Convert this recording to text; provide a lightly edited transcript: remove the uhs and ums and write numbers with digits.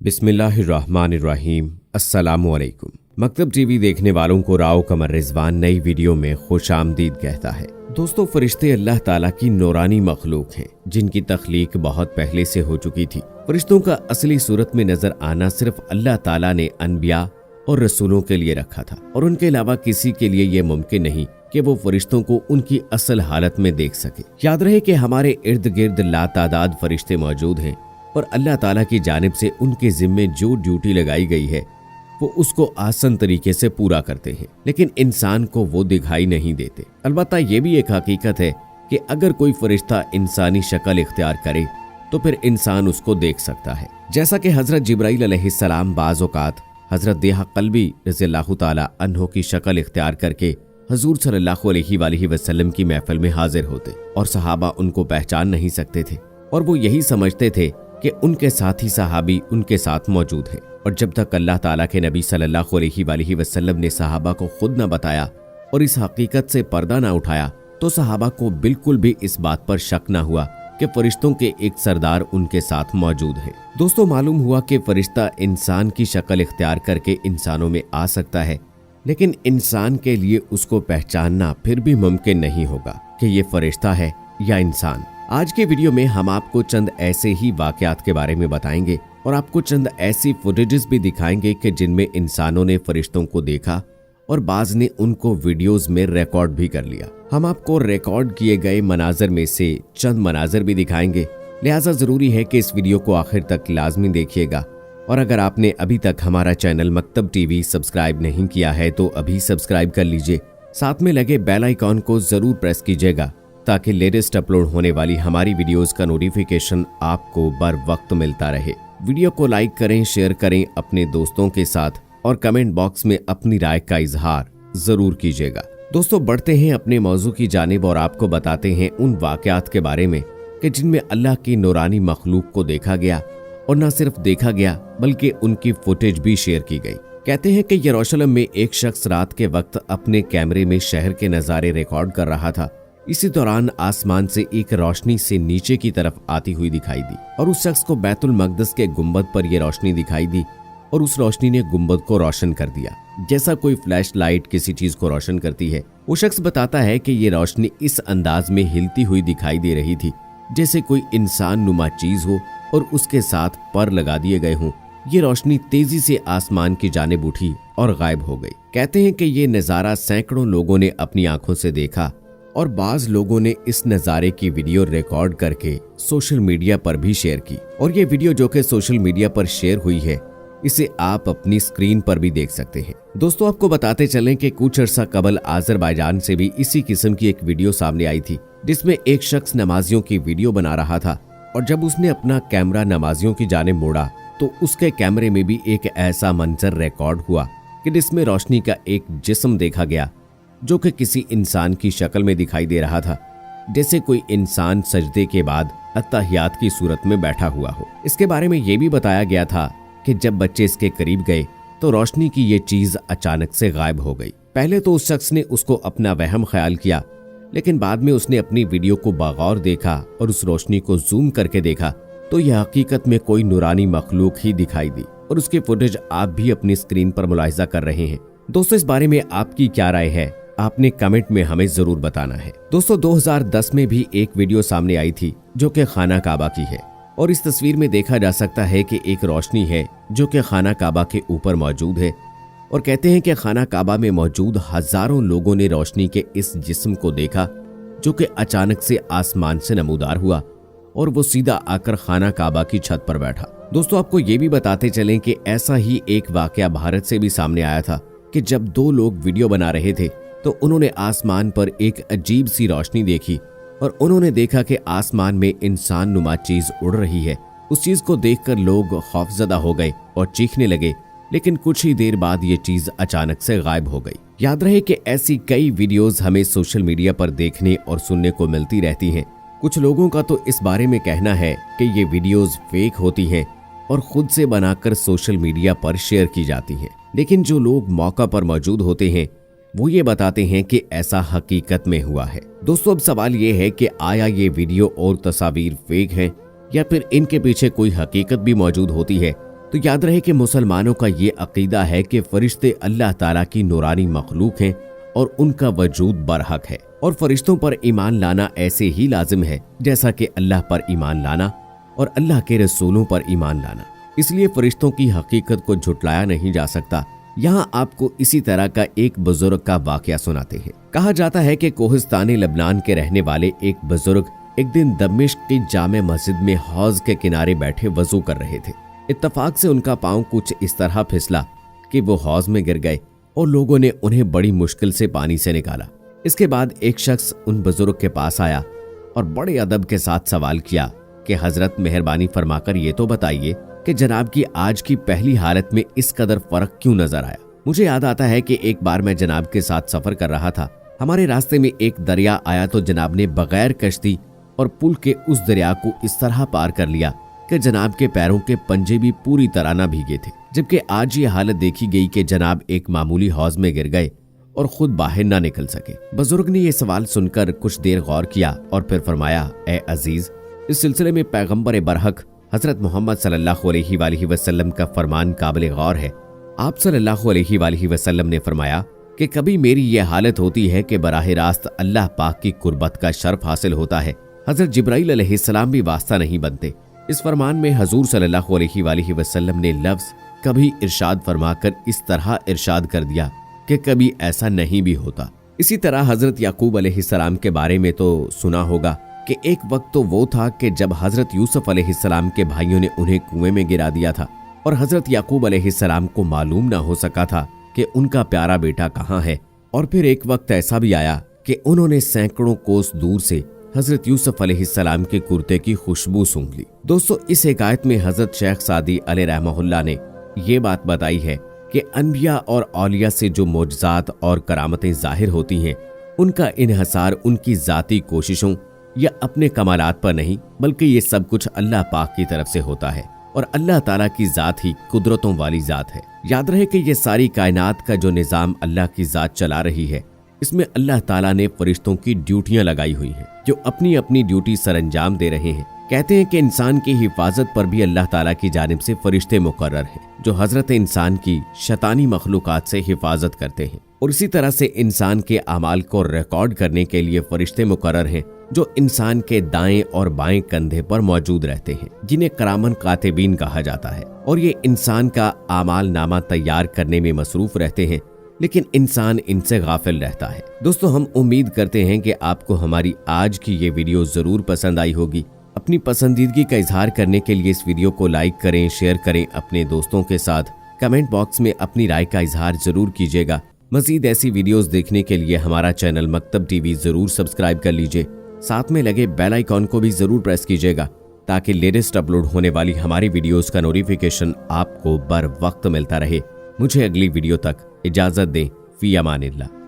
बिस्मिल्लाहिर्रहमानिर्रहीम। अस्सलामुअलैकुम। मकतब टीवी देखने वालों को राव कमर रिजवान नई वीडियो में खुश आमदीद कहता है। दोस्तों, फरिश्ते अल्लाह ताला की नूरानी मखलूक हैं जिनकी तख्लीक बहुत पहले से हो चुकी थी। फरिश्तों का असली सूरत में नजर आना सिर्फ अल्लाह ताला ने अनबिया और रसूलों के लिए रखा था और उनके अलावा किसी के लिए ये मुमकिन नहीं कि वो फरिश्तों को उनकी असल हालत में देख सके। याद रहे कि हमारे इर्द गिर्द लातादाद फरिश्ते मौजूद हैं और अल्लाह ताला की जानिब से उनके जिम्मे जो ड्यूटी लगाई गई है वो उसको आसान तरीके से पूरा करते हैं, लेकिन इंसान को वो दिखाई नहीं देते। अलबत्ता ये भी एक हकीकत है कि अगर कोई फरिश्ता इंसानी शक्ल इख्तियार करे तो फिर इंसान उसको देख सकता है, जैसा कि हजरत जिब्राइल अलैहिस्सलाम बाज़ औक़ात हजरत देहा कल्बी रज़ियल्लाहु ताला अन्हो की शक्ल इख्तियार करके हजूर सल्लल्लाहु अलैहि वसल्लम की महफिल में हाजिर होते और सहाबा उनको पहचान नहीं सकते थे और वो यही समझते थे कि उनके साथी सहाबी उनके साथ मौजूद हैं। और जब तक अल्लाह ताला के नबी सल्लल्लाहु अलैहि वसल्लम ने सहाबा को खुद न बताया और इस हकीकत से पर्दा न उठाया तो सहाबा को बिल्कुल भी इस बात पर शक न हुआ कि फरिश्तों के एक सरदार उनके साथ मौजूद है। दोस्तों, मालूम हुआ कि फरिश्ता इंसान की शक्ल इख्तियार करके इंसानों में आ सकता है, लेकिन इंसान के लिए उसको पहचानना फिर भी मुमकिन नहीं होगा कि ये फरिश्ता है या इंसान। आज के वीडियो में हम आपको चंद ऐसे ही वाकयात के बारे में बताएंगे और आपको चंद ऐसी फुटेजेस भी दिखाएंगे कि जिनमें इंसानों ने फरिश्तों को देखा और बाज ने उनको वीडियोस में रिकॉर्ड भी कर लिया। हम आपको रिकॉर्ड किए गए मनाजर में से चंद मनाजर भी दिखाएंगे, लिहाजा जरूरी है कि इस वीडियो को आखिर तक लाजमी देखिएगा। और अगर आपने अभी तक हमारा चैनल मकतब टीवी सब्सक्राइब नहीं किया है तो अभी सब्सक्राइब कर लीजिए, साथ में लगे बेल आइकॉन को जरूर प्रेस कीजिएगा ताकि लेटेस्ट अपलोड होने वाली हमारी वीडियोस का नोटिफिकेशन आपको बर वक्त मिलता रहे। वीडियो को लाइक करें, शेयर करें अपने दोस्तों के साथ और कमेंट बॉक्स में अपनी राय का इजहार जरूर कीजिएगा। दोस्तों, बढ़ते हैं अपने मौजू की जानिब और आपको बताते हैं उन वाकयात के बारे में कि जिनमें अल्लाह की नूरानी मखलूक को देखा गया और न सिर्फ देखा गया बल्कि उनकी फुटेज भी शेयर की गई। कहते हैं कि यरूशलेम में एक शख्स रात के वक्त अपने कैमरे में शहर के नज़ारे रिकॉर्ड कर रहा था। इसी दौरान आसमान से एक रोशनी से नीचे की तरफ आती हुई दिखाई दी और उस शख्स को बैतुल मकदस के गुंबद पर यह रोशनी दिखाई दी और उस रोशनी ने गुंबद को रोशन कर दिया, जैसा कोई फ्लैश लाइट किसी चीज को रोशन करती है। वो शख्स बताता है कि ये रोशनी इस अंदाज में हिलती हुई दिखाई दे रही थी जैसे कोई इंसान नुमा चीज हो और उसके साथ पर लगा दिए गए हों। ये रोशनी तेजी से आसमान की जानिब उठी और गायब हो गई। कहते हैं कि ये नजारा सैकड़ों लोगों ने अपनी आंखों से देखा और बाज लोगों ने इस नज़ारे की वीडियो रिकॉर्ड करके सोशल मीडिया पर भी शेयर की और ये वीडियो जो कि सोशल मीडिया पर शेयर हुई है इसे आप अपनी स्क्रीन पर भी देख सकते हैं। दोस्तों, आपको बताते चलें कि कुछ अर्सा कबल आज़रबाईजान से भी इसी किस्म की एक वीडियो सामने आई थी जिसमें एक शख्स नमाजियों की वीडियो बना रहा था और जब उसने अपना कैमरा नमाजियों की जानिब मोड़ा तो उसके कैमरे में भी एक ऐसा मंजर रिकॉर्ड हुआ कि जिसमें रोशनी का एक जिस्म देखा गया जो कि किसी इंसान की शक्ल में दिखाई दे रहा था, जैसे कोई इंसान सजदे के बाद अत्तहियात की सूरत में बैठा हुआ हो। इसके बारे में यह भी बताया गया था कि जब बच्चे इसके करीब गए तो रोशनी की ये चीज अचानक से गायब हो गई। पहले तो उस शख्स ने उसको अपना वहम ख्याल किया, लेकिन बाद में उसने अपनी वीडियो को बगौर देखा और उस रोशनी को जूम करके देखा तो यह हकीकत में कोई नूरानी मखलूक ही दिखाई दी और उसकी फुटेज आप भी अपनी स्क्रीन पर मुलाहिजा कर रहे हैं। दोस्तों, इस बारे में आपकी क्या राय है आपने कमेंट में हमें जरूर बताना है। दोस्तों, 2010 में भी एक वीडियो सामने आई थी जो कि खाना काबा की है और इस तस्वीर में देखा जा सकता है कि एक रोशनी है जो कि खाना काबा के ऊपर मौजूद है और कहते हैं कि खाना काबा में मौजूद हजारों लोगों ने रोशनी के इस जिस्म को देखा जो कि अचानक से आसमान से नमूदार हुआ और वो सीधा आकर खाना काबा की छत पर बैठा। दोस्तों, आपको ये भी बताते चलें कि ऐसा ही एक वाकया भारत से भी सामने आया था कि जब दो लोग वीडियो बना रहे थे तो उन्होंने आसमान पर एक अजीब सी रोशनी देखी और उन्होंने देखा कि आसमान में इंसान नुमा चीज उड़ रही है। उस चीज को देखकर लोग खौफजदा हो गए और चीखने लगे, लेकिन कुछ ही देर बाद ये चीज अचानक से गायब हो गई। याद रहे कि ऐसी कई वीडियोस हमें सोशल मीडिया पर देखने और सुनने को मिलती रहती हैं। कुछ लोगों का तो इस बारे में कहना है कि ये वीडियोस फेक होती हैं और खुद से बनाकर सोशल मीडिया पर शेयर की जाती हैं, लेकिन जो लोग मौका पर मौजूद होते हैं वो ये बताते हैं कि ऐसा हकीकत में हुआ है। दोस्तों, अब सवाल ये है कि आया ये वीडियो और तस्वीर फेक हैं या फिर इनके पीछे कोई हकीकत भी मौजूद होती है तो याद रहे कि मुसलमानों का ये अकीदा है कि फरिश्ते अल्लाह ताला की नूरानी मखलूक हैं और उनका वजूद बरहक है, और फरिश्तों पर ईमान लाना ऐसे ही लाजिम है जैसा कि अल्लाह पर ईमान लाना और अल्लाह के रसूलों पर ईमान लाना। इसलिए फरिश्तों की हकीकत को झुटलाया नहीं जा सकता। यहाँ आपको इसी तरह का एक बुजुर्ग का वाकया सुनाते हैं। कहा जाता है कि कोहिस्तानी लबनान के रहने वाले एक बुजुर्ग एक दिन दमिश्क की जामे मस्जिद में हौज के किनारे बैठे वजू कर रहे थे। इत्तफाक से उनका पांव कुछ इस तरह फिसला कि वो हौज में गिर गए और लोगों ने उन्हें बड़ी मुश्किल से पानी से निकाला। इसके बाद एक शख्स उन बुजुर्ग के पास आया और बड़े अदब के साथ सवाल किया कि हजरत मेहरबानी फरमाकर ये तो बताइए कि जनाब की आज की पहली हालत में इस कदर फर्क क्यों नजर आया। मुझे याद आता है कि एक बार मैं जनाब के साथ सफर कर रहा था। हमारे रास्ते में एक दरिया आया तो जनाब ने बगैर कश्ती और पुल के उस दरिया को इस तरह पार कर लिया कि जनाब के पैरों के पंजे भी पूरी तरह न भीगे थे। जबकि आज ये हालत देखी गई कि जनाब एक मामूली हौज में गिर गए और खुद बाहर ना निकल सके। बुजुर्ग ने यह सवाल सुनकर कुछ देर गौर किया और फिर फरमाया, ए अजीज, इस सिलसिले में पैगंबर बरहक हजरत मोहम्मद सल्लल्लाहु अलैहि वसल्लम का फरमान काबिल गौर है। आप सल्लल्लाहु अलैहि वसल्लम ने फरमाया कि कभी मेरी यह हालत होती है कि बराह रास्त अल्लाह पाक की कुर्बत का शर्फ हासिल होता है, हजरत जिब्राइल अलैहिस्सलाम भी वास्ता नहीं बनते। इस फरमान में हजूर सल्लल्लाहु अलैहि वसल्लम ने लफ्ज कभी इरशाद फरमाकर इस तरह इरशाद कर दिया कि कभी ऐसा नहीं भी होता। इसी तरह हजरत याकूब अलैहिस्सलाम के बारे में तो सुना होगा कि एक वक्त तो वो था कि जब हजरत यूसुफ अलैहिस्सलाम के भाइयों ने उन्हें कुएं में गिरा दिया था और हजरत याकूब अलैहिस्सलाम को मालूम ना हो सका था कि उनका प्यारा बेटा कहाँ है। और फिर एक वक्त ऐसा भी आया कि उन्होंने सैकड़ों कोस दूर से हजरत यूसुफ अलैहिस्सलाम के कुर्ते की खुशबू सूंघ ली। दोस्तों, इस हिकायत में हजरत शेख सादी अलैहिर्रहमहुल्लाह ने ये बात बताई है कि अनबिया और औलिया से जो मोजज़ात और करामतें जाहिर होती हैं, उनका इन्हसार उनकी जाती कोशिशों या अपने कमालात पर नहीं, बल्कि ये सब कुछ अल्लाह पाक की तरफ से होता है और अल्लाह ताला की जात ही कुदरतों वाली जात है। याद रहे कि ये सारी कायनात का जो निज़ाम अल्लाह की जात चला रही है, इसमें अल्लाह ताला ने फरिश्तों की ड्यूटियां लगाई हुई हैं जो अपनी अपनी ड्यूटी सरअंजाम दे रहे हैं। कहते हैं कि इंसान की हिफाजत पर भी अल्लाह ताला की जानिब से फरिश्ते मुकर्रर हैं जो हजरत इंसान की शैतानी मखलूकात से हिफाजत करते हैं, और इसी तरह से इंसान के अमाल को रिकॉर्ड करने के लिए फरिश्ते मुकर्रर हैं जो इंसान के दाएं और बाएं कंधे पर मौजूद रहते हैं, जिन्हें करामन कातिबीन कहा जाता है। और ये इंसान का आमाल नामा तैयार करने में मसरूफ रहते हैं, लेकिन इंसान इनसे गाफिल रहता है। दोस्तों, हम उम्मीद करते हैं कि आपको हमारी आज की ये वीडियो जरूर पसंद आई होगी। अपनी पसंदीदगी का इजहार करने के लिए इस वीडियो को लाइक करें, शेयर करें अपने दोस्तों के साथ। कमेंट बॉक्स में अपनी राय का इजहार जरूर कीजिएगा। मजीद ऐसी वीडियोस देखने के लिए हमारा चैनल मकतब टीवी जरूर सब्सक्राइब कर लीजिए। साथ में लगे बेल आइकॉन को भी जरूर प्रेस कीजिएगा ताकि लेटेस्ट अपलोड होने वाली हमारी वीडियोस का नोटिफिकेशन आपको बर वक्त मिलता रहे। मुझे अगली वीडियो तक इजाजत दें। फी अमानिल्लाह।